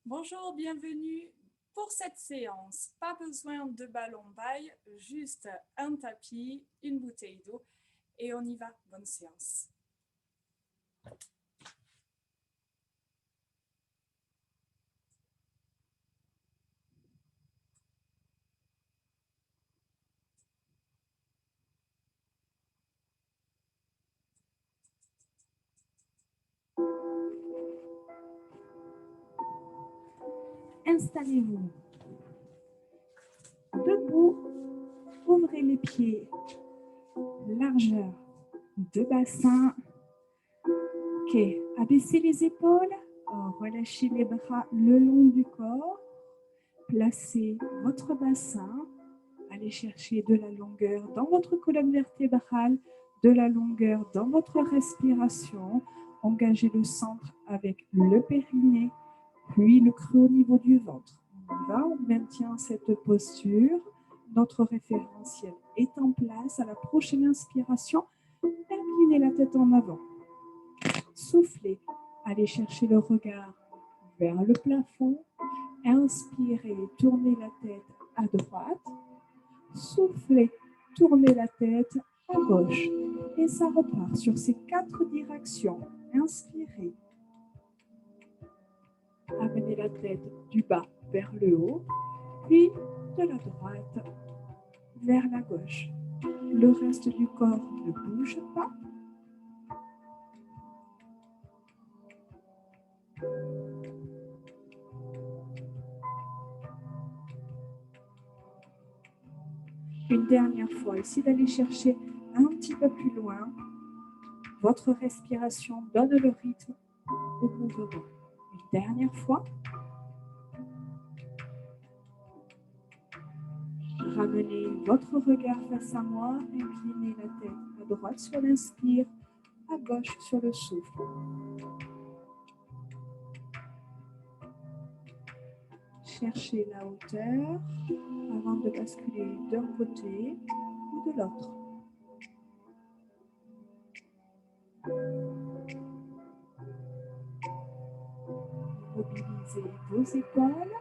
Bonjour, bienvenue pour cette séance. Pas besoin de ballon bail, juste un tapis, une bouteille d'eau et on y va. Bonne séance. Installez-vous. Debout, ouvrez les pieds. Largeur de bassin. Ok, abaissez les épaules. Relâchez les bras le long du corps. Placez votre bassin. Allez chercher de la longueur dans votre colonne vertébrale, de la longueur dans votre respiration. Engagez le centre avec le périnée, puis le creux au niveau du ventre. On y va, on maintient cette posture. Notre référentiel est en place. À la prochaine inspiration, inclinez la tête en avant. Soufflez, allez chercher le regard vers le plafond. Inspirez, tournez la tête à droite. Soufflez, tournez la tête à gauche. Et ça repart sur ces 4 directions. Inspirez. Amenez la tête du bas vers le haut, puis de la droite vers la gauche. Le reste du corps ne bouge pas. Une dernière fois, essayez d'aller chercher un petit peu plus loin. Votre respiration donne le rythme au mouvement. Une dernière fois. Ramenez votre regard face à moi, inclinez la tête à droite sur l'inspire, à gauche sur le souffle. Cherchez la hauteur avant de basculer d'un côté ou de l'autre. Mobilisez vos épaules,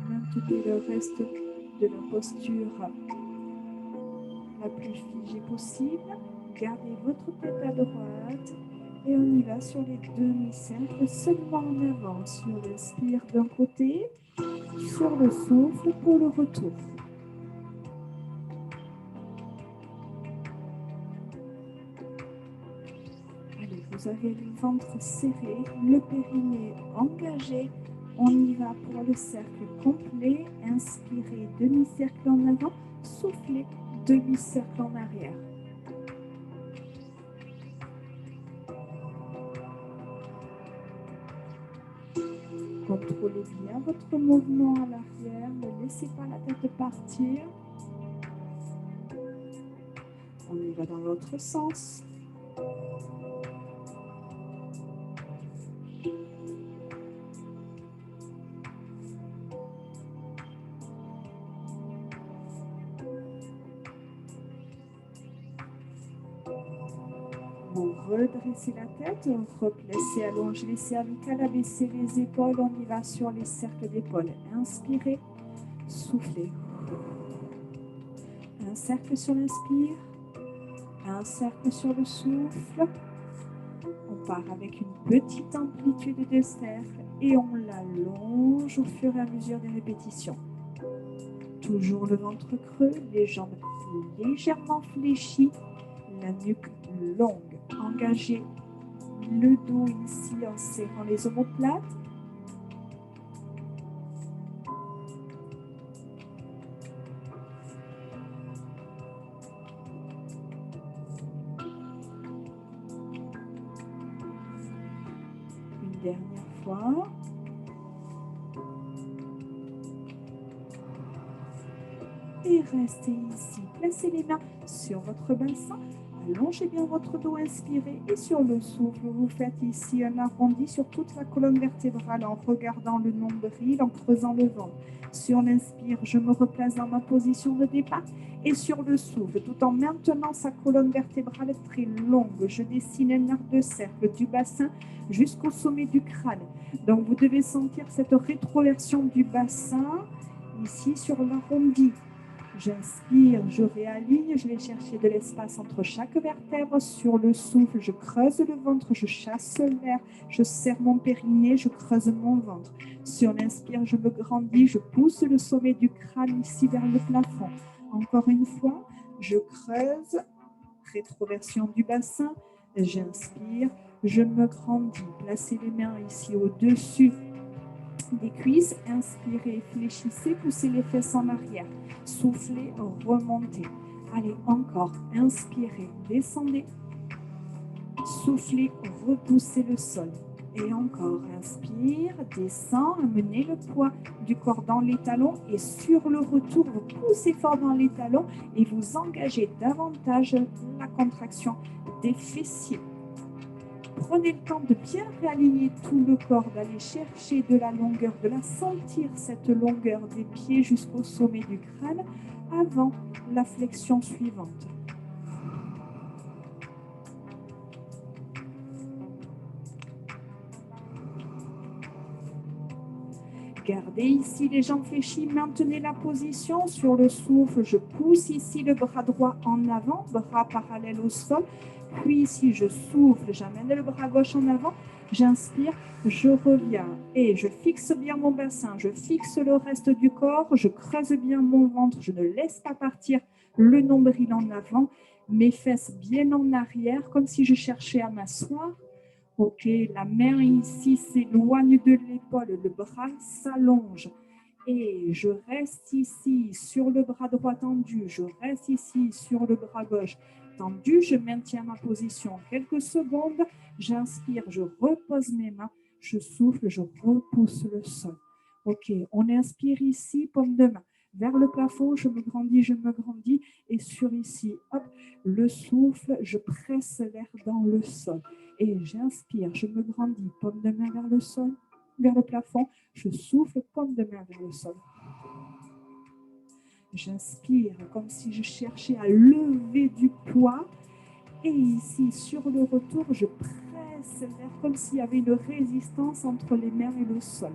maintenez le reste de la posture la plus figée possible. Gardez votre tête à droite et on y va sur les demi-cercles seulement en avant. Sur l'inspire d'un côté, sur le souffle pour le retour. Allez, vous avez le ventre serré, le périnée engagé. On y va pour le cercle complet. Inspirez, demi-cercle en avant. Soufflez, demi-cercle en arrière. Contrôlez bien votre mouvement à l'arrière. Ne laissez pas la tête partir. On y va dans l'autre sens. Vous redressez la tête, replacez, allongez les cervicales, abaissez les épaules. On y va sur les cercles d'épaules. Inspirez, soufflez. Un cercle sur l'inspire, un cercle sur le souffle. On part avec une petite amplitude de cercle et on l'allonge au fur et à mesure des répétitions. Toujours le ventre creux, les jambes légèrement fléchies, la nuque longue. Engagez le dos ici en serrant les omoplates. Une dernière fois. Et restez ici. Placez les mains sur votre bassin. Allongez bien votre dos, inspirez. Et sur le souffle, vous faites ici un arrondi sur toute la colonne vertébrale en regardant le nombril, en creusant le ventre. Sur l'inspire, je me replace dans ma position de départ. Et sur le souffle, tout en maintenant sa colonne vertébrale très longue, je dessine un arc de cercle du bassin jusqu'au sommet du crâne. Donc, vous devez sentir cette rétroversion du bassin ici sur l'arrondi. J'inspire, je réaligne, je vais chercher de l'espace entre chaque vertèbre. Sur le souffle, je creuse le ventre, je chasse l'air, je serre mon périnée, je creuse mon ventre. Sur l'inspire, je me grandis, je pousse le sommet du crâne ici vers le plafond. Encore une fois, je creuse, rétroversion du bassin, j'inspire, je me grandis. Placez les mains ici au-dessus des cuisses, inspirez, fléchissez, poussez les fesses en arrière. Soufflez, remontez. Allez, encore, inspirez, descendez. Soufflez, repoussez le sol. Et encore, inspire, descend, amenez le poids du corps dans les talons et sur le retour, vous poussez fort dans les talons et vous engagez davantage la contraction des fessiers. Prenez le temps de bien réaligner tout le corps, d'aller chercher de la longueur, de la sentir cette longueur des pieds jusqu'au sommet du crâne avant la flexion suivante. Gardez ici les jambes fléchies, maintenez la position. Sur le souffle, je pousse ici le bras droit en avant, bras parallèle au sol. Puis ici, je souffle, j'amène le bras gauche en avant. J'inspire, je reviens et je fixe bien mon bassin. Je fixe le reste du corps, je creuse bien mon ventre. Je ne laisse pas partir le nombril en avant, mes fesses bien en arrière, comme si je cherchais à m'asseoir. Ok, la main ici s'éloigne de l'épaule, le bras s'allonge. Et je reste ici sur le bras droit tendu, je reste ici sur le bras gauche tendu, je maintiens ma position quelques secondes, j'inspire, je repose mes mains, je souffle, je repousse le sol. Ok, on inspire ici, paume de main, vers le plafond, je me grandis, et sur ici, hop, le souffle, je presse l'air dans le sol. Et j'inspire, je me grandis, paume de main vers le sol, vers le plafond, je souffle, paume de main vers le sol. J'inspire comme si je cherchais à lever du poids. Et ici, sur le retour, je presse l'air comme s'il y avait une résistance entre les mains et le sol.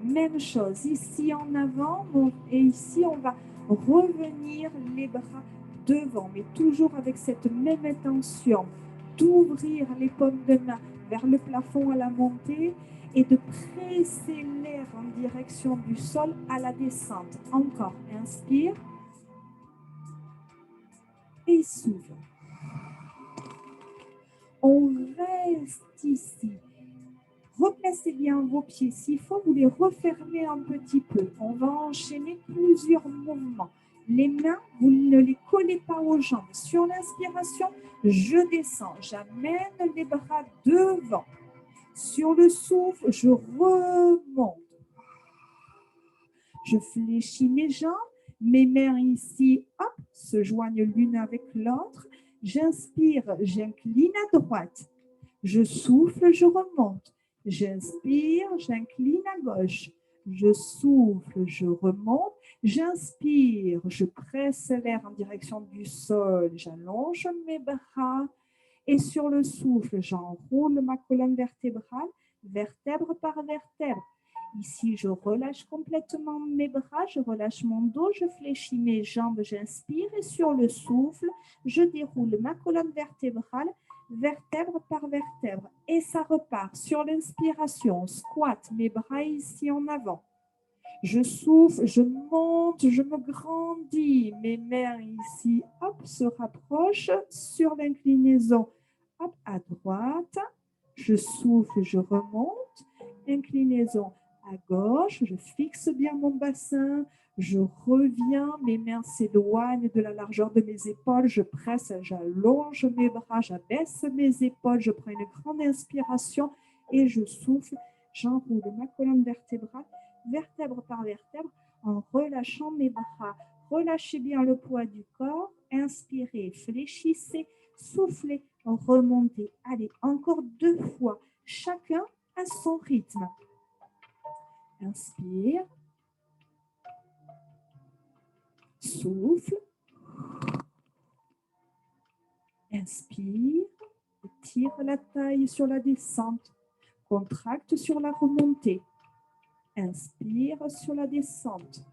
Même chose, ici en avant, et ici on va revenir les bras devant, mais toujours avec cette même intention d'ouvrir les paumes de main vers le plafond à la montée et de presser l'air en direction du sol à la descente. Encore, inspire et souffle. On reste ici. Replacez bien vos pieds. S'il faut, vous les refermez un petit peu. On va enchaîner plusieurs mouvements. Les mains, vous ne les collez pas aux jambes. Sur l'inspiration, je descends. J'amène les bras devant. Sur le souffle, je remonte. Je fléchis mes jambes. Mes mains ici, hop, se joignent l'une avec l'autre. J'inspire, j'incline à droite. Je souffle, je remonte. J'inspire, j'incline à gauche. Je souffle, je remonte. J'inspire, je presse l'air en direction du sol. J'allonge mes bras. Et sur le souffle, j'enroule ma colonne vertébrale, vertèbre par vertèbre. Ici, je relâche complètement mes bras, je relâche mon dos, je fléchis mes jambes, j'inspire. Et sur le souffle, je déroule ma colonne vertébrale, vertèbre par vertèbre. Et ça repart. Sur l'inspiration, squat, mes bras ici en avant. Je souffle, je monte, je me grandis. Mes mains ici, hop, se rapprochent sur l'inclinaison. Hop, à droite. Je souffle, je remonte. Inclinaison à gauche. Je fixe bien mon bassin. Je reviens, mes mains s'éloignent de la largeur de mes épaules. Je presse, j'allonge mes bras, j'abaisse mes épaules. Je prends une grande inspiration et je souffle. J'enroule ma colonne vertébrale, vertèbre par vertèbre. en relâchant mes bras. Relâchez bien le poids du corps. Inspirez, fléchissez, soufflez, remontez. Allez, encore 2 fois, chacun à son rythme. Inspire. Souffle. Inspire. Tire la taille sur la descente. Contracte sur la remontée. Inspire sur la descente.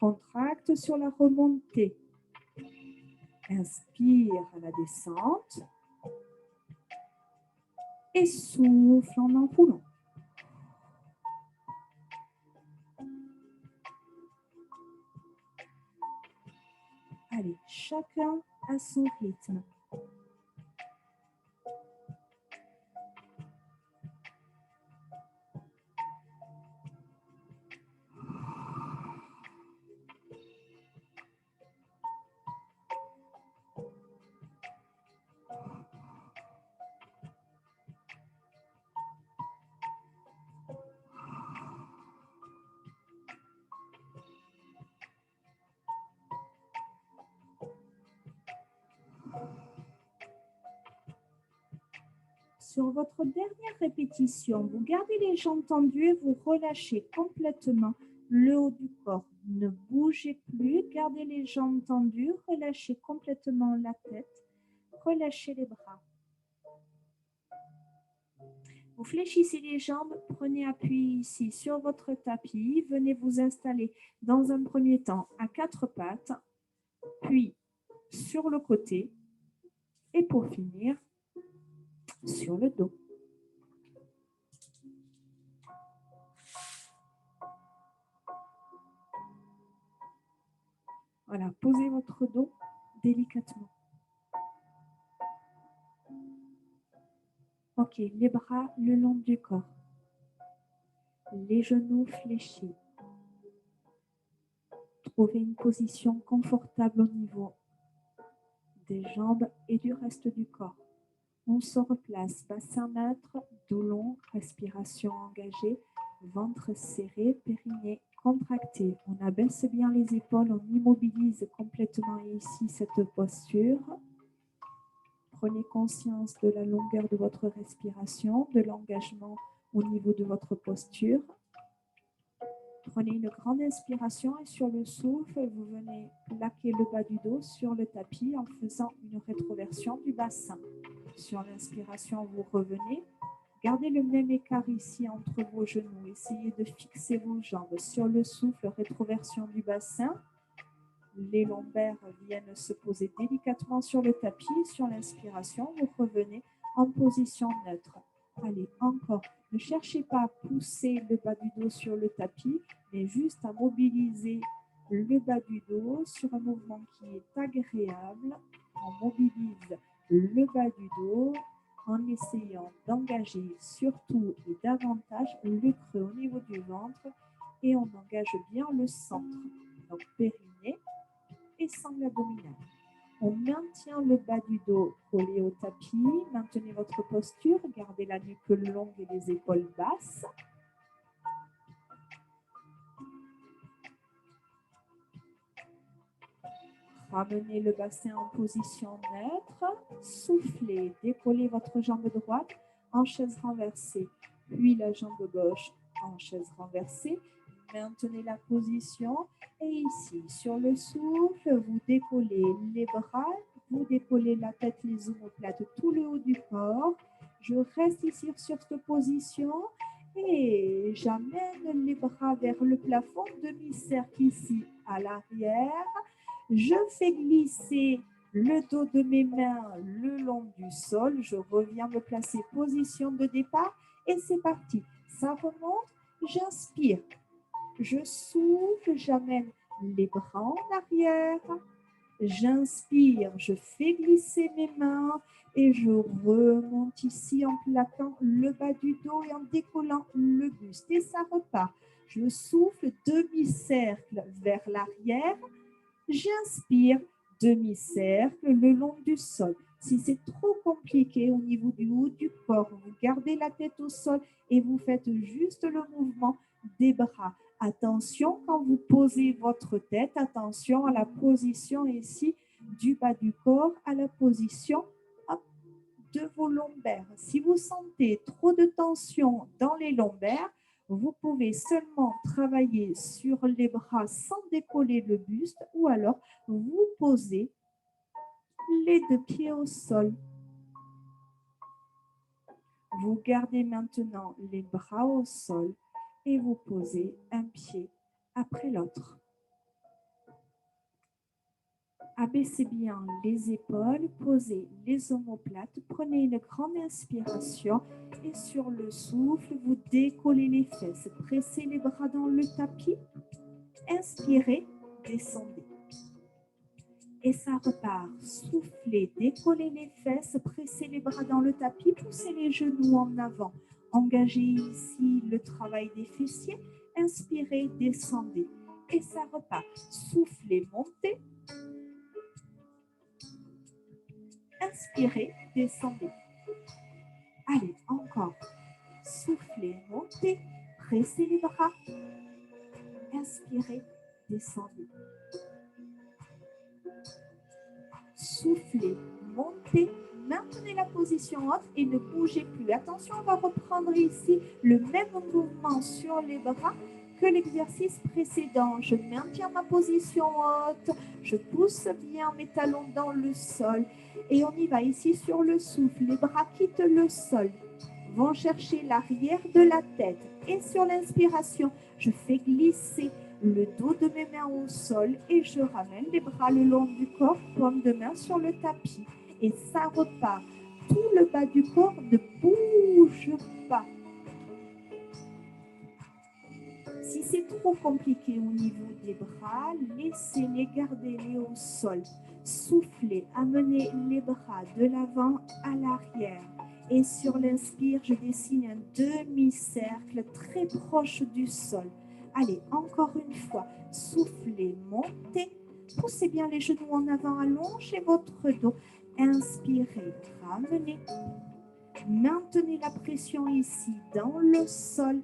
Contracte sur la remontée. Inspire à la descente. Et souffle en enroulant. Allez, chacun à son rythme. Sur votre dernière répétition, vous gardez les jambes tendues et vous relâchez complètement le haut du corps. Ne bougez plus, gardez les jambes tendues, relâchez complètement la tête, relâchez les bras. Vous fléchissez les jambes, prenez appui ici sur votre tapis, venez vous installer dans un premier temps à 4 pattes, puis sur le côté et pour finir, sur le dos. Voilà, posez votre dos délicatement. Ok, les bras le long du corps. Les genoux fléchis. Trouvez une position confortable au niveau des jambes et du reste du corps. On se replace, bassin neutre, dos long, respiration engagée, ventre serré, périnée contracté. On abaisse bien les épaules, on immobilise complètement ici cette posture. Prenez conscience de la longueur de votre respiration, de l'engagement au niveau de votre posture. Prenez une grande inspiration et sur le souffle, vous venez plaquer le bas du dos sur le tapis en faisant une rétroversion du bassin. Sur l'inspiration, vous revenez. Gardez le même écart ici entre vos genoux. Essayez de fixer vos jambes. Sur le souffle, rétroversion du bassin. Les lombaires viennent se poser délicatement sur le tapis. Sur l'inspiration, vous revenez en position neutre. Allez, encore. Ne cherchez pas à pousser le bas du dos sur le tapis, mais juste à mobiliser le bas du dos sur un mouvement qui est agréable. On mobilise le bas du dos en essayant d'engager surtout et davantage le creux au niveau du ventre et on engage bien le centre. Donc, périnée et sangle abdominale. On maintient le bas du dos collé au tapis. Maintenez votre posture. Gardez la nuque longue et les épaules basses. Ramenez le bassin en position neutre. Soufflez. Décollez votre jambe droite en chaise renversée. Puis la jambe gauche en chaise renversée. Maintenez la position. Et ici, sur le souffle, vous décollez les bras, vous décollez la tête, les omoplates, tout le haut du corps. Je reste ici sur cette position et j'amène les bras vers le plafond, demi-cercle ici à l'arrière. Je fais glisser le dos de mes mains le long du sol. Je reviens me placer position de départ et c'est parti. Ça remonte, j'inspire. Je souffle, j'amène les bras en arrière. J'inspire, je fais glisser mes mains et je remonte ici en plaquant le bas du dos et en décollant le buste. Et ça repart. Je souffle, demi-cercle vers l'arrière. J'inspire, demi-cercle le long du sol. Si c'est trop compliqué au niveau du haut du corps, vous gardez la tête au sol et vous faites juste le mouvement des bras. Attention, quand vous posez votre tête, attention à la position ici du bas du corps, à la position de vos lombaires. Si vous sentez trop de tension dans les lombaires, vous pouvez seulement travailler sur les bras sans décoller le buste ou alors vous posez les deux pieds au sol. Vous gardez maintenant les bras au sol et vous posez un pied après l'autre. Abaissez bien les épaules, posez les omoplates, prenez une grande inspiration et sur le souffle, vous décollez les fesses, pressez les bras dans le tapis, inspirez, descendez. Et ça repart, soufflez, décollez les fesses, pressez les bras dans le tapis, poussez les genoux en avant, engagez ici le travail des fessiers, inspirez, descendez. Et ça repart, soufflez, montez. Inspirez, descendez. Allez, encore. Soufflez, montez, pressez les bras. Inspirez, descendez. Soufflez, montez, maintenez la position haute et ne bougez plus. Attention, on va reprendre ici le même mouvement sur les bras que l'exercice précédent. Je maintiens ma position haute, je pousse bien mes talons dans le sol et on y va ici sur le souffle. Les bras quittent le sol, vont chercher l'arrière de la tête et sur l'inspiration, je fais glisser le dos de mes mains au sol et je ramène les bras le long du corps, paume de main sur le tapis et ça repart. Tout le bas du corps ne bouge pas. Si c'est trop compliqué au niveau des bras, laissez-les, gardez-les au sol. Soufflez, amenez les bras de l'avant à l'arrière. Et sur l'inspire, je dessine un demi-cercle très proche du sol. Allez, encore une fois, soufflez, montez, poussez bien les genoux en avant, allongez votre dos. Inspirez, ramenez. Maintenez la pression ici dans le sol.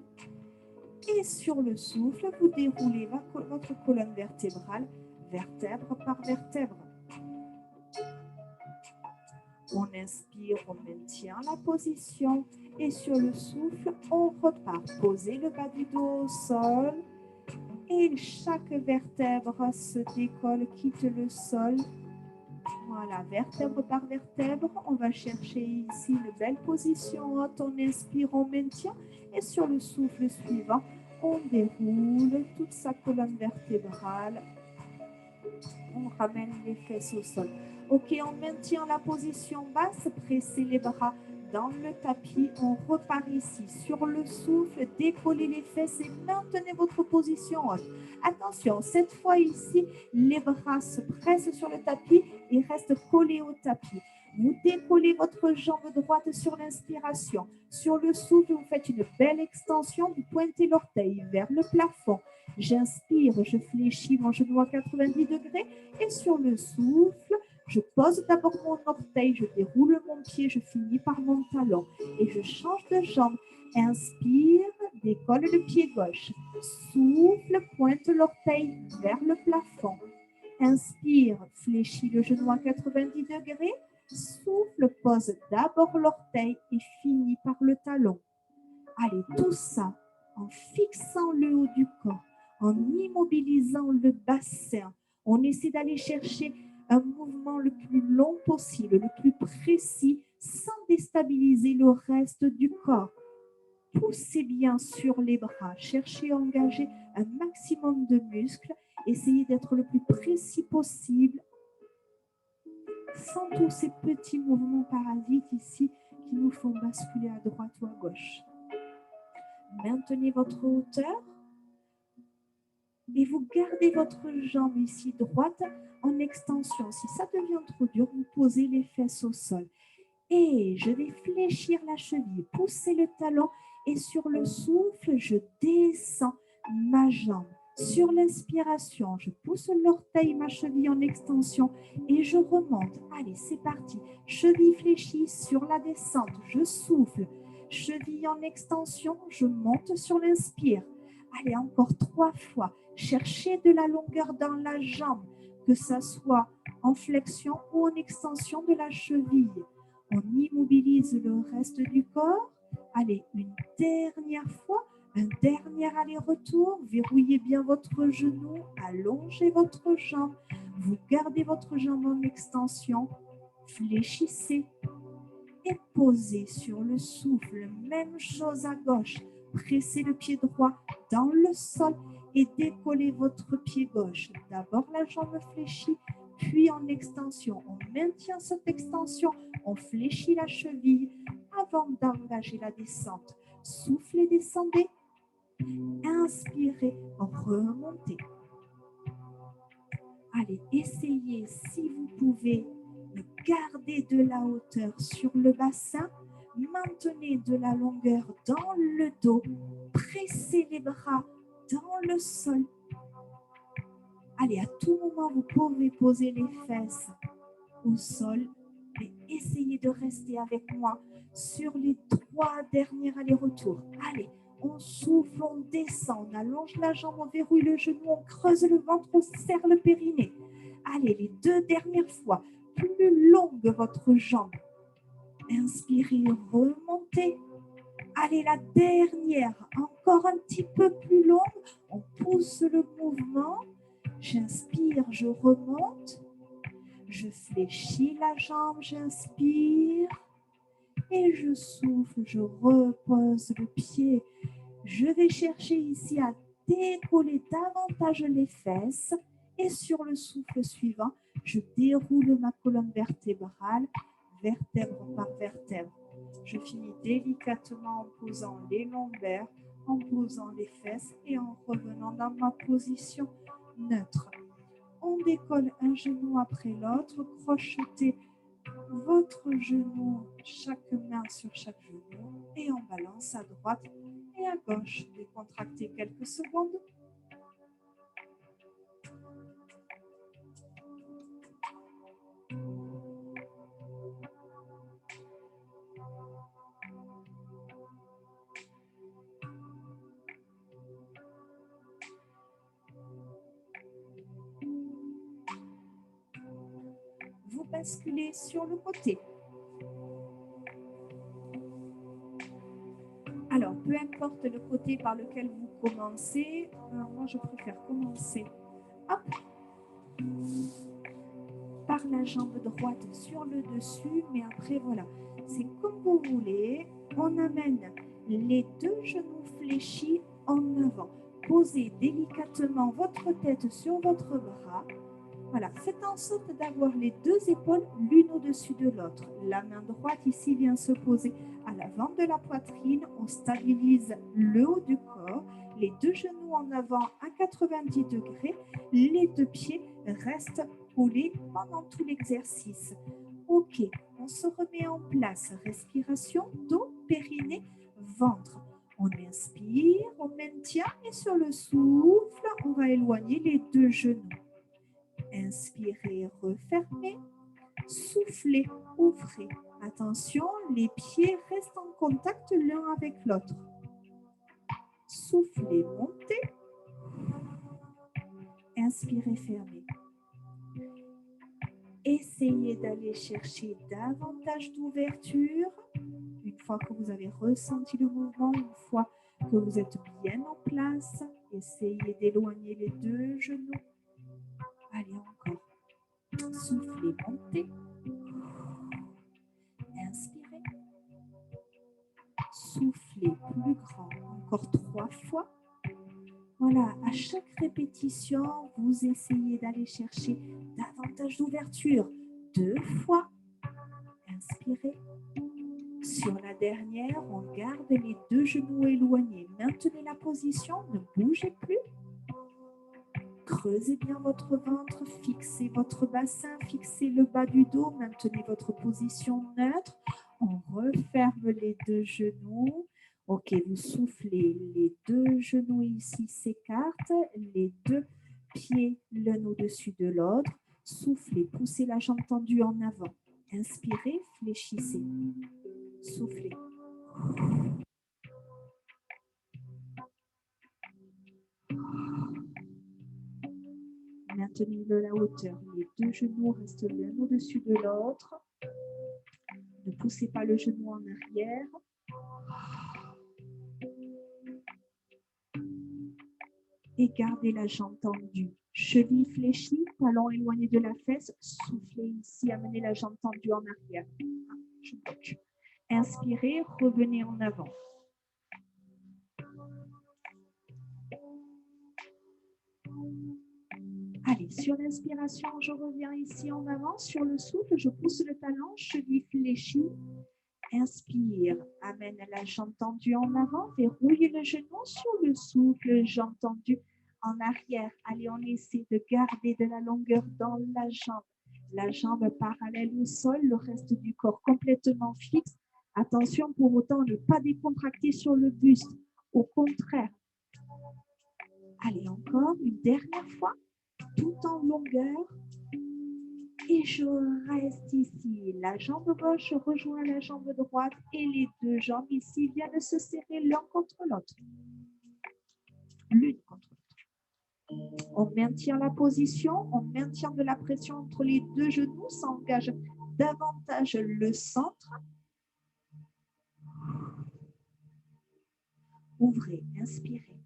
Et sur le souffle, vous déroulez votre colonne vertébrale, vertèbre par vertèbre. On inspire, on maintient la position. Et sur le souffle, on repart. Posez le bas du dos au sol. Et chaque vertèbre se décolle, quitte le sol. Voilà, vertèbre par vertèbre. On va chercher ici une belle position haute. On inspire, on maintient. Et sur le souffle suivant, on déroule toute sa colonne vertébrale. On ramène les fesses au sol. Ok, on maintient la position basse. Pressez les bras dans le tapis. On repart ici. Sur le souffle, décollez les fesses et maintenez votre position haute. Attention, cette fois ici, les bras se pressent sur le tapis et restent collés au tapis. Vous décollez votre jambe droite sur l'inspiration. Sur le souffle, vous faites une belle extension. Vous pointez l'orteil vers le plafond. J'inspire, je fléchis mon genou à 90 degrés. Et sur le souffle, je pose d'abord mon orteil. Je déroule mon pied. Je finis par mon talon. Et je change de jambe. Inspire, décolle le pied gauche. Souffle, pointe l'orteil vers le plafond. Inspire, fléchis le genou à 90 degrés. Souffle, pose d'abord l'orteil et finit par le talon. Allez, tout ça en fixant le haut du corps, en immobilisant le bassin. On essaie d'aller chercher un mouvement le plus long possible, le plus précis, sans déstabiliser le reste du corps. Poussez bien sur les bras, cherchez à engager un maximum de muscles, essayez d'être le plus précis possible, sans tous ces petits mouvements parasites ici qui nous font basculer à droite ou à gauche. Maintenez votre hauteur et vous gardez votre jambe ici droite en extension. Si ça devient trop dur, vous posez les fesses au sol. Et je vais fléchir la cheville, pousser le talon et sur le souffle, je descends ma jambe. Sur l'inspiration, je pousse l'orteil, ma cheville en extension et je remonte. Allez, c'est parti. Cheville fléchie sur la descente, je souffle. Cheville en extension, je monte sur l'inspire. Allez, encore 3 fois. Cherchez de la longueur dans la jambe, que ce soit en flexion ou en extension de la cheville. On immobilise le reste du corps. Allez, une dernière fois, un dernier aller-retour. Verrouillez bien votre genou, allongez votre jambe. Vous gardez votre jambe en extension, fléchissez et posez sur le souffle. Même chose à gauche. Pressez le pied droit dans le sol et décollez votre pied gauche. D'abord la jambe fléchie, puis en extension. On maintient cette extension, on fléchit la cheville avant d'engager la descente. Soufflez, descendez. Inspirez, remontez. Allez, essayez si vous pouvez de garder de la hauteur sur le bassin. Maintenez de la longueur dans le dos. Pressez les bras dans le sol. Allez, à tout moment, vous pouvez poser les fesses au sol. Mais essayez de rester avec moi sur les 3 derniers allers-retours. Allez, on souffle, on descend, on allonge la jambe, on verrouille le genou, on creuse le ventre, on serre le périnée. Allez, les 2 dernières fois, plus longue votre jambe. Inspirez, remontez. Allez, la dernière, encore un petit peu plus longue. On pousse le mouvement. J'inspire, je remonte. Je fléchis la jambe, j'inspire. Et je souffle, je repose le pied. Je vais chercher ici à décoller davantage les fesses. Et sur le souffle suivant, je déroule ma colonne vertébrale, vertèbre par vertèbre. Je finis délicatement en posant les lombaires, en posant les fesses et en revenant dans ma position neutre. On décolle un genou après l'autre, crochetez votre genou, chaque main sur chaque genou et on balance à droite et à gauche. Décontractez quelques secondes. Vous basculez sur le côté. Alors, peu importe le côté par lequel vous commencez, moi je préfère commencer par la jambe droite sur le dessus, mais après voilà, c'est comme vous voulez. On amène les 2 genoux fléchis en avant. Posez délicatement votre tête sur votre bras. Voilà, faites en sorte d'avoir les 2 épaules l'une au-dessus de l'autre. La main droite ici vient se poser à l'avant de la poitrine. On stabilise le haut du corps. Les 2 genoux en avant à 90 degrés. Les 2 pieds restent collés pendant tout l'exercice. Ok, on se remet en place. Respiration, dos, périnée, ventre. On inspire, on maintient et sur le souffle, on va éloigner les 2 genoux. Inspirez, refermez. Soufflez, ouvrez. Attention, les pieds restent en contact l'un avec l'autre. Soufflez, montez. Inspirez, fermez. Essayez d'aller chercher davantage d'ouverture. Une fois que vous avez ressenti le mouvement, une fois que vous êtes bien en place, essayez d'éloigner les 2 genoux. Allez, encore. Soufflez, montez. Inspirez. Soufflez plus grand. Encore 3 fois. Voilà, à chaque répétition, vous essayez d'aller chercher davantage d'ouverture. 2 fois. Inspirez. Sur la dernière, on garde les 2 genoux éloignés. Maintenez la position, ne bougez plus. Creusez bien votre ventre, fixez votre bassin, fixez le bas du dos, maintenez votre position neutre. On referme les 2 genoux. Ok, vous soufflez, les 2 genoux ici s'écartent, les 2 pieds l'un au-dessus de l'autre. Soufflez, poussez la jambe tendue en avant. Inspirez, fléchissez. Soufflez. Maintenez la hauteur. Les deux genoux restent l'un au-dessus de l'autre. Ne poussez pas le genou en arrière. Et gardez la jambe tendue. Cheville fléchie, talon éloigné de la fesse. Soufflez ici, amenez la jambe tendue en arrière. Je bloque. Inspirez, revenez en avant. Allez, sur l'inspiration, je reviens ici en avant. Sur le souffle, je pousse le talon, cheville fléchie. Inspire, amène la jambe tendue en avant, verrouille le genou sur le souffle, jambe tendue en arrière. Allez, on essaie de garder de la longueur dans la jambe parallèle au sol, le reste du corps complètement fixe. Attention pour autant ne pas décontracter sur le buste, au contraire. Allez, encore une dernière fois, tout en longueur. Et je reste ici. La jambe gauche rejoint la jambe droite et les deux jambes ici viennent se serrer l'un contre l'autre. L'une contre l'autre. On maintient la position, on maintient de la pression entre les deux genoux, ça engage davantage le centre. Ouvrez, inspirez.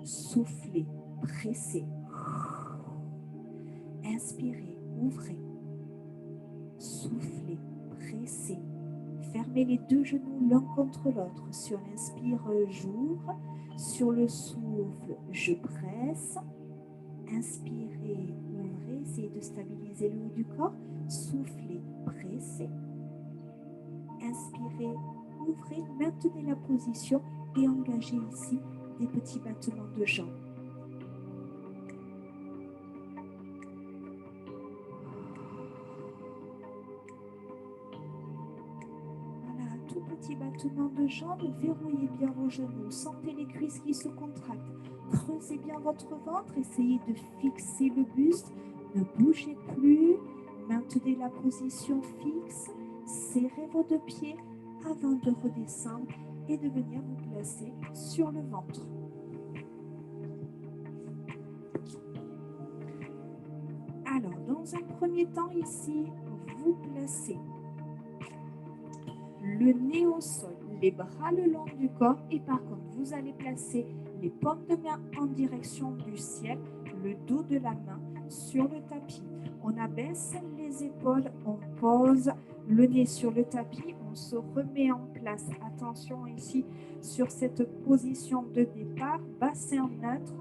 Soufflez, pressez. Inspirez, ouvrez. Soufflez, pressez. Fermez les deux genoux l'un contre l'autre. Sur l'inspire, j'ouvre. Sur le souffle, je presse. Inspirez, ouvrez. Essayez de stabiliser le haut du corps. Soufflez, pressez. Inspirez, ouvrez. Maintenez la position et engagez ici des petits battements de jambes. Tout petit battement de jambes, verrouillez bien vos genoux, sentez les cuisses qui se contractent, creusez bien votre ventre, essayez de fixer le buste, ne bougez plus, maintenez la position fixe, serrez vos deux pieds avant de redescendre et de venir vous placer sur le ventre. Alors, dans un premier temps ici, vous placez le nez au sol, les bras le long du corps et par contre, vous allez placer les paumes de main en direction du ciel, le dos de la main sur le tapis. On abaisse les épaules, on pose le nez sur le tapis, on se remet en place. Attention ici sur cette position de départ, bassin neutre,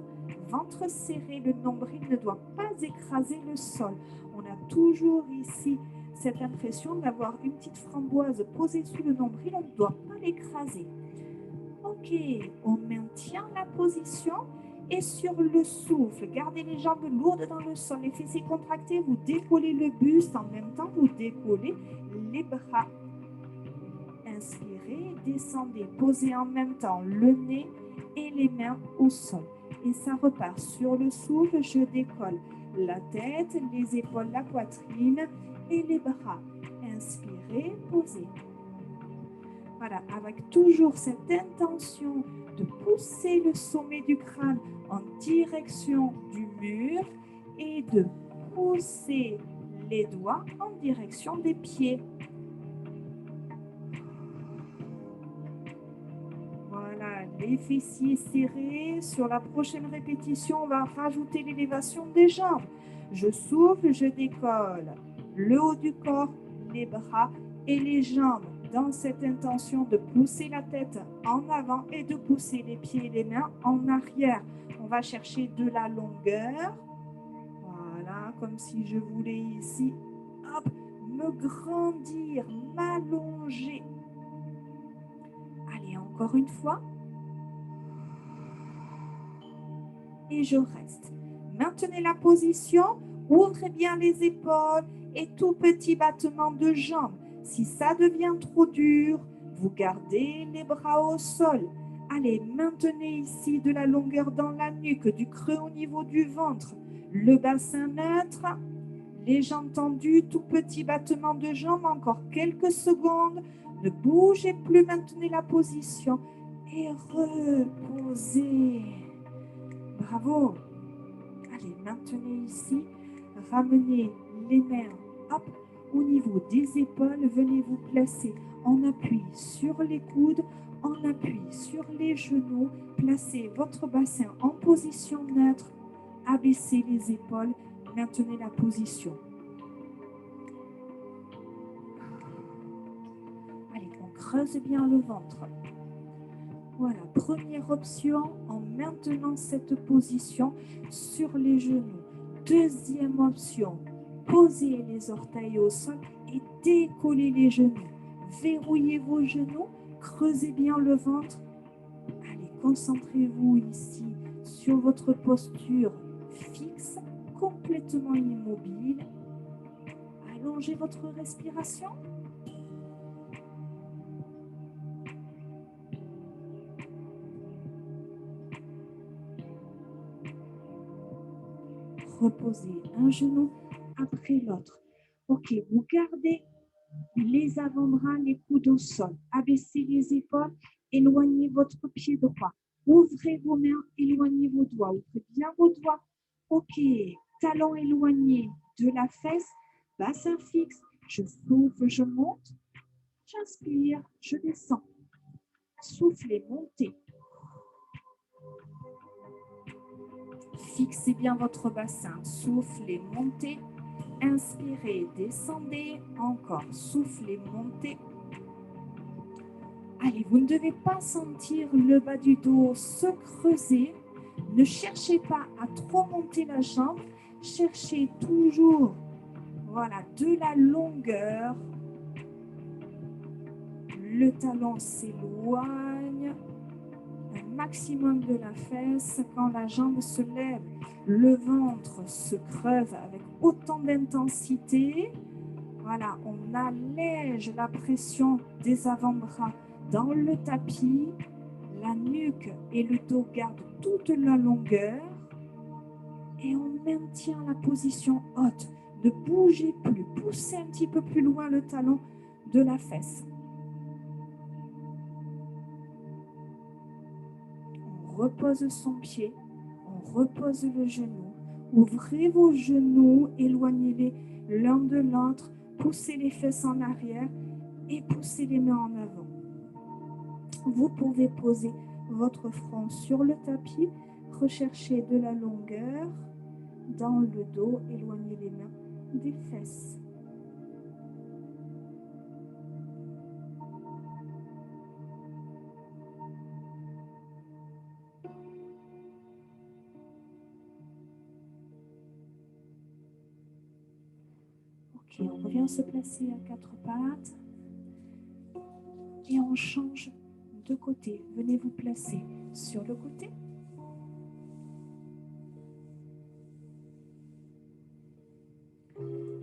ventre serré, le nombril ne doit pas écraser le sol. On a toujours ici cette impression d'avoir une petite framboise posée sous le nombril, on ne doit pas l'écraser. Ok, on maintient la position et sur le souffle, gardez les jambes lourdes dans le sol, les fessiers contractés, vous décollez le buste, en même temps vous décollez les bras. Inspirez, descendez, posez en même temps le nez et les mains au sol. Et ça repart sur le souffle, je décolle la tête, les épaules, la poitrine et les bras. Inspirez, posez. Voilà, avec toujours cette intention de pousser le sommet du crâne en direction du mur et de pousser les doigts en direction des pieds. Voilà, les fessiers serrés. Sur la prochaine répétition, on va rajouter l'élévation des jambes. Je souffle, je décolle. Le haut du corps, les bras et les jambes dans cette intention de pousser la tête en avant et de pousser les pieds et les mains en arrière. On va chercher de la longueur. Voilà, comme si je voulais ici, hop, me grandir, m'allonger. Allez, encore une fois. Et je reste. Maintenez la position, ouvrez bien les épaules et tout petit battement de jambes. Si ça devient trop dur, vous gardez les bras au sol. Allez, maintenez ici de la longueur dans la nuque, du creux au niveau du ventre. Le bassin neutre, les jambes tendues, tout petit battement de jambes, encore quelques secondes. Ne bougez plus, maintenez la position et reposez. Bravo. Allez, maintenez ici. Ramenez les mains hop, au niveau des épaules. Venez vous placer en appui sur les coudes, en appui sur les genoux. Placez votre bassin en position neutre. Abaissez les épaules. Maintenez la position. Allez, on creuse bien le ventre. Voilà, première option en maintenant cette position sur les genoux. Deuxième option, posez les orteils au sol et décollez les genoux. Verrouillez vos genoux, creusez bien le ventre. Allez, concentrez-vous ici sur votre posture fixe, complètement immobile. Allongez votre respiration. Reposez un genou après l'autre. Ok, vous gardez les avant-bras, les coudes au sol. Abaissez les épaules, éloignez votre pied droit. Ouvrez vos mains, éloignez vos doigts. Ouvrez bien vos doigts. Ok, talons éloignés de la fesse, bassin fixe. Je souffle, je monte. J'inspire, je descends. Soufflez, montez. Fixez bien votre bassin. Soufflez, montez. Inspirez, descendez. Encore. Soufflez, montez. Allez, vous ne devez pas sentir le bas du dos se creuser. Ne cherchez pas à trop monter la jambe. Cherchez toujours, voilà, de la longueur. Le talon s'éloigne. Un maximum de la fesse. Quand la jambe se lève, le ventre se creuse avec autant d'intensité. Voilà, on allège la pression des avant-bras dans le tapis. La nuque et le dos gardent toute la longueur. Et on maintient la position haute. Ne bougez plus. Poussez un petit peu plus loin le talon de la fesse. On repose son pied. On repose le genou. Ouvrez vos genoux. Éloignez-les l'un de l'autre. Poussez les fesses en arrière et poussez les mains en avant. Vous pouvez poser votre front sur le tapis. Recherchez de la longueur dans le dos. Éloignez les mains des fesses. Ok, on revient se placer à quatre pattes. Et on change de côté. Venez vous placer sur le côté.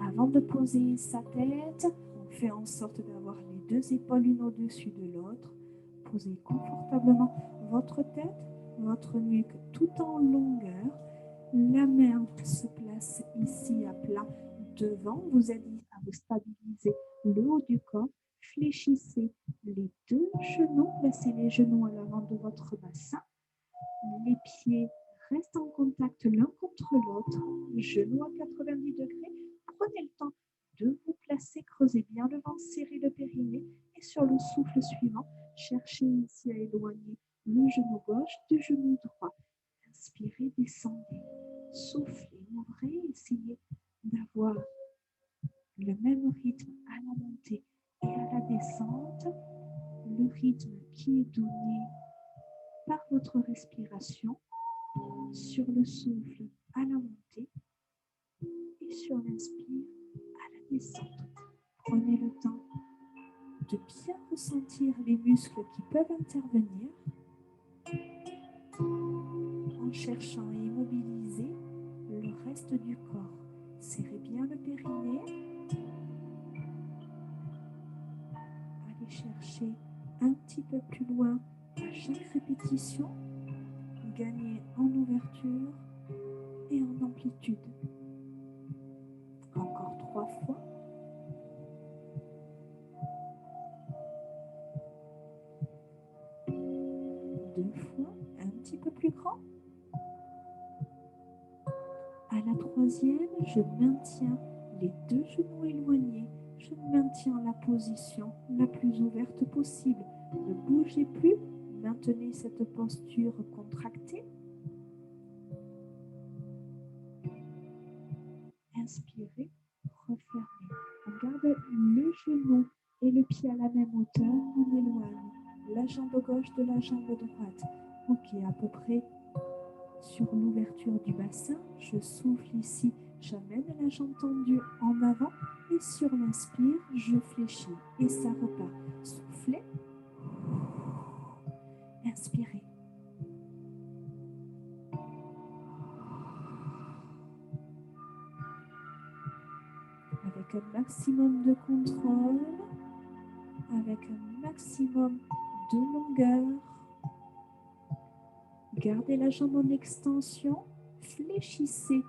Avant de poser sa tête, on fait en sorte d'avoir les deux épaules l'une au-dessus de l'autre. Posez confortablement votre tête, votre nuque tout en longueur. La main se place ici à plat devant. Vous aidez à vous stabiliser le haut du corps. Fléchissez les deux genoux. Placez les genoux à l'avant de votre bassin. Les pieds restent en contact l'un contre l'autre. Genoux à 90 degrés. Prenez le temps de vous placer. Creusez bien le ventre, serrez le périnée. Et sur le souffle suivant, cherchez ici à éloigner le genou gauche du genou droit. Inspirez, descendez. Soufflez, ouvrez. Essayez d'avoir le même rythme à la montée et à la descente. Le rythme qui est donné par votre respiration sur le souffle à la montée et sur l'inspire à la descente. Prenez le temps de bien ressentir les muscles qui peuvent intervenir en cherchant à immobiliser le reste du corps. Serrez bien le périnée. Allez chercher un petit peu plus loin à chaque répétition. Gagnez en ouverture et en amplitude. Encore 3 fois. Deux fois, un petit peu plus grand. troisième, je maintiens les deux genoux éloignés. Je maintiens la position la plus ouverte possible. Ne bougez plus. Maintenez cette posture contractée. Inspirez, refermez. On garde le genou et le pied à la même hauteur. On éloigne la jambe gauche de la jambe droite. Ok, à peu près sur l'ouverture du bassin. Je souffle ici. J'amène la jambe tendue en avant. Et sur l'inspire, je fléchis. Et ça repart. Soufflez. Inspirez. Avec un maximum de contrôle, avec un maximum de longueur. Gardez la jambe en extension, fléchissez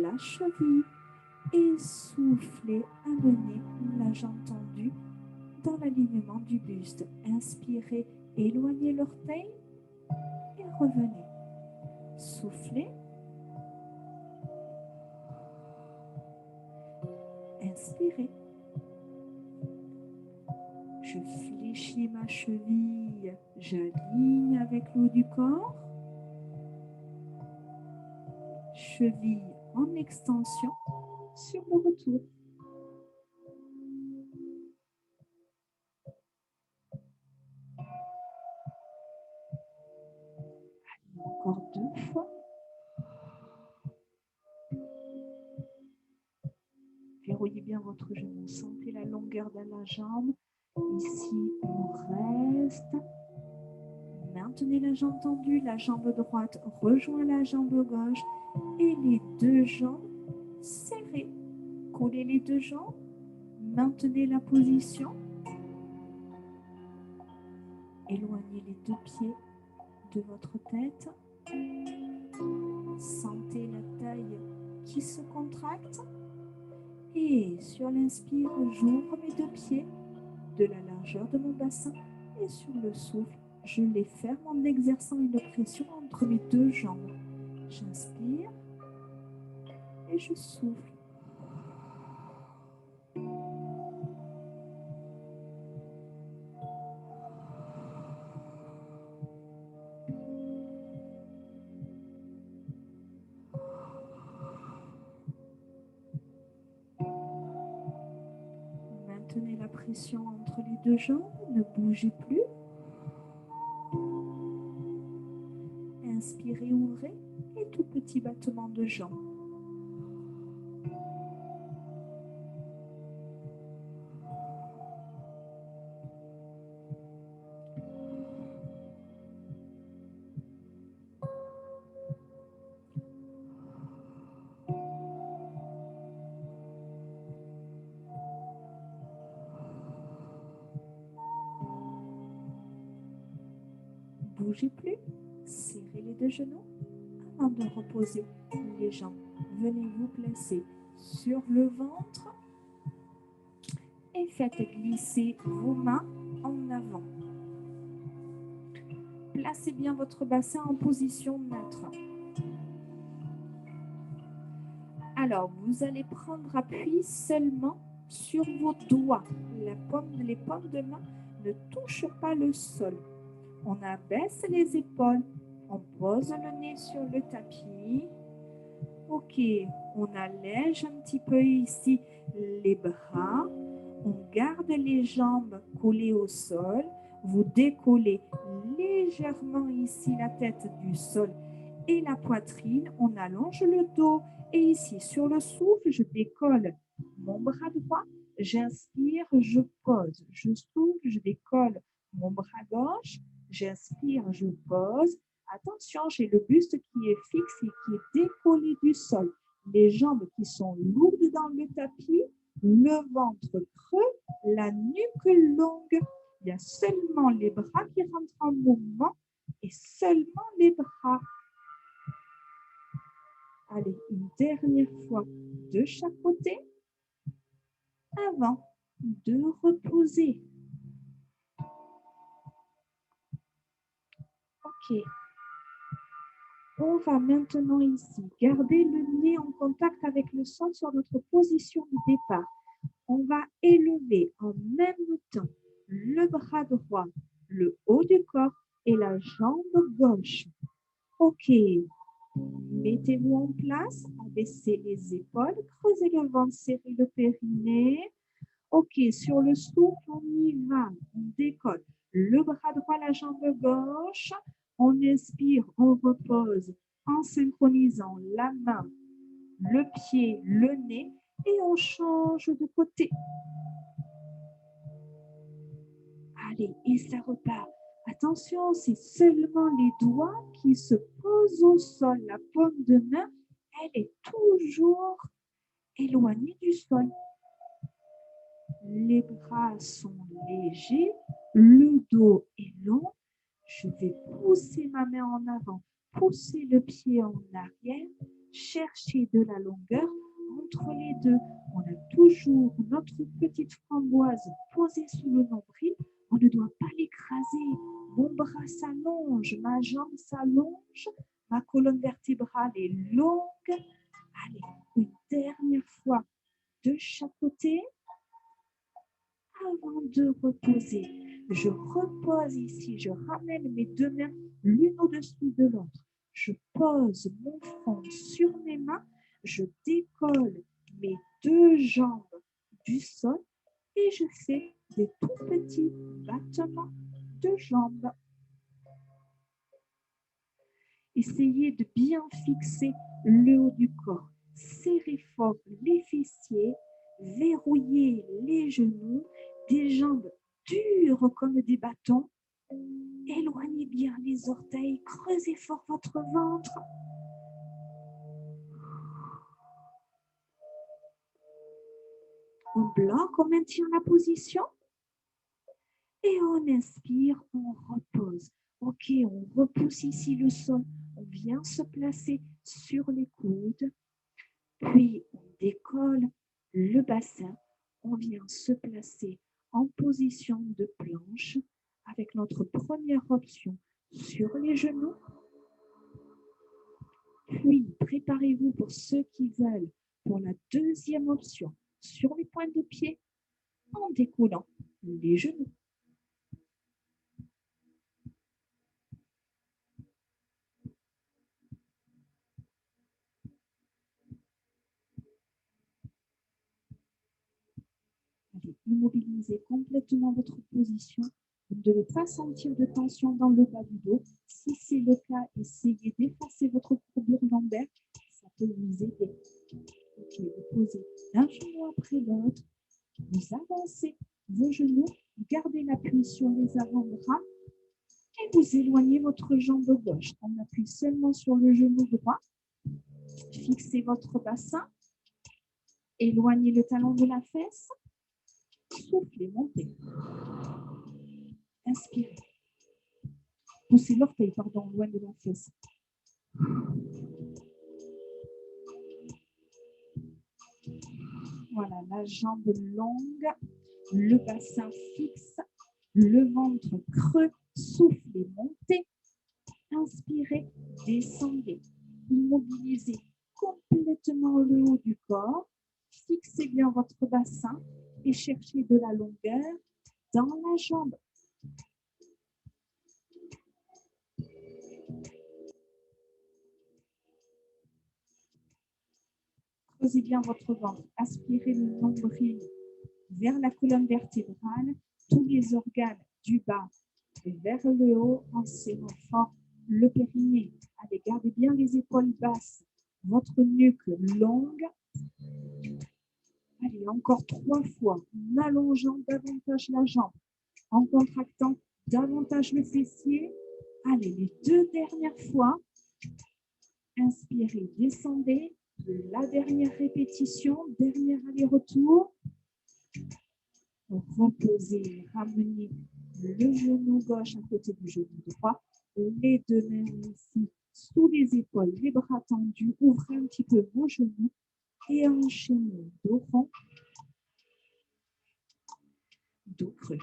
la cheville et soufflez, amenez la jambe tendue dans l'alignement du buste. Inspirez, éloignez l'orteil et revenez. Soufflez. Inspirez. Je fléchis ma cheville, j'aligne avec le haut du corps. Cheville en extension sur le retour. Allez, encore 2 fois. Verrouillez bien votre genou, sentez la longueur de la jambe. Ici, on reste. Maintenez la jambe tendue, la jambe droite rejoint la jambe gauche et les deux jambes serrées. Collez les deux jambes, maintenez la position. Éloignez les deux pieds de votre tête. Sentez la taille qui se contracte. Et sur l'inspire, j'ouvre mes deux pieds de la largeur de mon bassin. Et sur le souffle, je les ferme en exerçant une pression entre mes deux jambes. J'inspire et je souffle. Maintenez la pression entre les deux jambes, ne bougez plus. Inspirez, ouvrez et tout petit battement de jambes. Bougez plus, serrez les deux genoux avant de reposer les jambes. Venez vous placer sur le ventre et faites glisser vos mains en avant. Placez bien votre bassin en position neutre. Alors, vous allez prendre appui seulement sur vos doigts. Les paumes de main ne touchent pas le sol. On abaisse les épaules, on pose le nez sur le tapis. Ok, on allège un petit peu ici les bras. On garde les jambes collées au sol. Vous décollez légèrement ici la tête du sol et la poitrine. On allonge le dos. Et ici, sur le souffle, je décolle mon bras droit. J'inspire, je pose. Je souffle, je décolle mon bras gauche. J'inspire, je pose. Attention, j'ai le buste qui est fixe et qui est décollé du sol. Les jambes qui sont lourdes dans le tapis, le ventre creux, la nuque longue. Il y a seulement les bras qui rentrent en mouvement et seulement les bras. Allez, une dernière fois de chaque côté avant de reposer. Ok. On va maintenant ici garder le nez en contact avec le sol sur notre position de départ. On va élever en même temps le bras droit, le haut du corps et la jambe gauche. OK. Mettez-vous en place, abaissez les épaules, creusez le ventre, serrez le périnée. OK, sur le souffle, on y va. On décolle le bras droit, la jambe gauche. On inspire, on repose en synchronisant la main, le pied, le nez et on change de côté. Allez, et ça repart. Attention, c'est seulement les doigts qui se posent au sol. La paume de main, elle est toujours éloignée du sol. Les bras sont légers, le dos est long. Je vais pousser ma main en avant, pousser le pied en arrière, chercher de la longueur entre les deux. On a toujours notre petite framboise posée sous le nombril. On ne doit pas l'écraser. Mon bras s'allonge, ma jambe s'allonge, ma colonne vertébrale est longue. Allez, une dernière fois de chaque côté. Avant de reposer, je repose ici, je ramène mes deux mains l'une au-dessus de l'autre. Je pose mon front sur mes mains, je décolle mes deux jambes du sol et je fais des tout petits battements de jambes. Essayez de bien fixer le haut du corps. Serrez fort les fessiers, verrouillez les genoux, des jambes dures comme des bâtons. Éloignez bien les orteils, creusez fort votre ventre. On bloque, on maintient la position. Et on inspire, on repose. OK, on repousse ici le sol. On vient se placer sur les coudes. Puis, on décolle le bassin. On vient se placer en position de planche avec notre première option sur les genoux. Puis, préparez-vous pour ceux qui veulent pour la deuxième option sur les pointes de pied en décollant les genoux. Allez, immobilisez complètement votre position. Vous ne devez pas sentir de tension dans le bas du dos. Si c'est le cas, essayez d'effacer votre courbure lombaire. Ça peut vous aider. Ok, vous posez un genou après l'autre. Vous avancez vos genoux. Vous gardez l'appui sur les avant-bras. Et vous éloignez votre jambe gauche. On appuie seulement sur le genou droit. Fixez votre bassin. Éloignez le talon de la fesse. Soufflez, montez. Inspirez. Poussez l'orteil, pardon, loin de la fesse. Voilà, la jambe longue, le bassin fixe, le ventre creux. Soufflez, montez. Inspirez, descendez. Immobilisez complètement le haut du corps. Fixez bien votre bassin et cherchez de la longueur dans la jambe. Creusez bien votre ventre. Aspirez le nombril vers la colonne vertébrale, tous les organes du bas vers le haut en serrant fort le périnée. Allez, gardez bien les épaules basses, votre nuque longue. Allez, encore 3 fois, en allongeant davantage la jambe, en contractant davantage le fessier. Allez, les 2 dernières fois. Inspirez, descendez. La dernière répétition, dernier aller-retour. Reposez, ramenez le genou gauche à côté du genou droit. Les 2 mains ici sous les épaules, les bras tendus. Ouvrez un petit peu vos genoux et enchaînez dos rond, dos creux.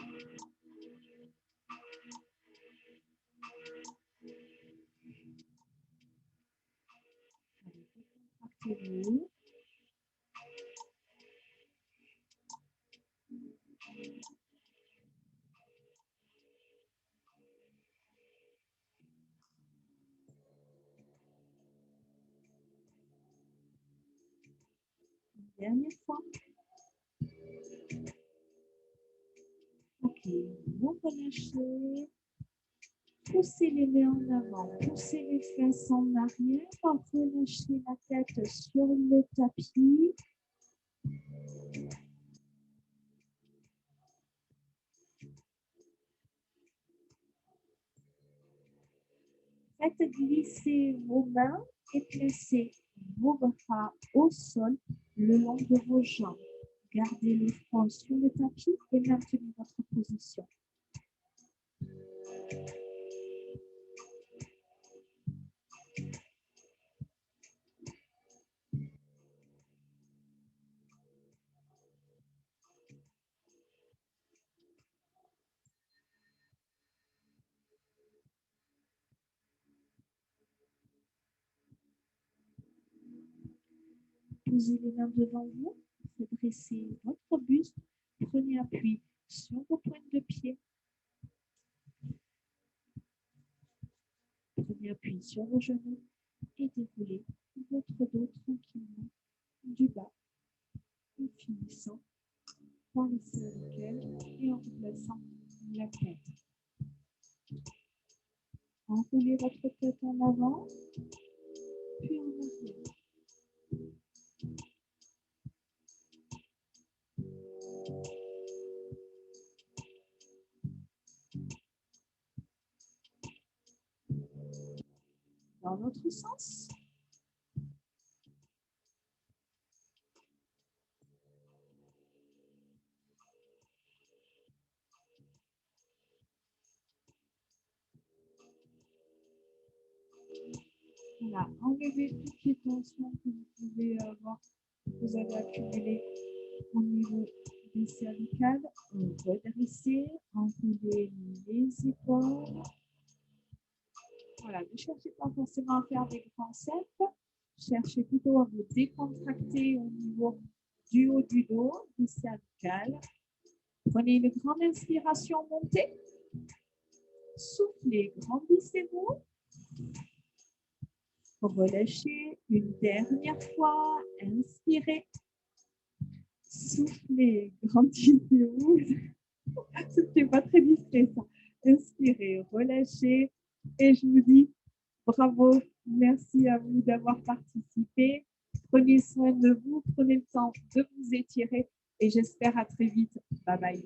Dernière fois. Ok, vous relâchez. Poussez les mains en avant, poussez les fesses en arrière, relâchez la tête sur le tapis. Faites glisser vos mains et placez vos bras au sol le long de vos jambes. Gardez le front sur le tapis et maintenez votre position. Posez les mains devant vous, dressez votre buste, prenez appui sur vos pointes de pied. Prenez appui sur vos genoux et déroulez votre dos tranquillement du bas en finissant par les cervicales et en replaçant la tête. Enroulez votre tête en avant, puis en arrière. Dans l'autre sens. Voilà, enlevez toutes les tensions que vous pouvez avoir, vous avez accumulées au niveau des cervicales. Redressez, enroulez les épaules. Voilà, ne cherchez pas forcément à faire des grands cercles. Cherchez plutôt à vous décontracter au niveau du haut du dos, des cervicales. Prenez une grande inspiration, montez. Soufflez, grandissez-vous. Relâchez une dernière fois. Inspirez. Soufflez, grandissez-vous. Ce n'est pas très discret ça. Inspirez, relâchez. Et je vous dis bravo. Merci à vous d'avoir participé. Prenez soin de vous. Prenez le temps de vous étirer. Et j'espère à très vite. Bye bye.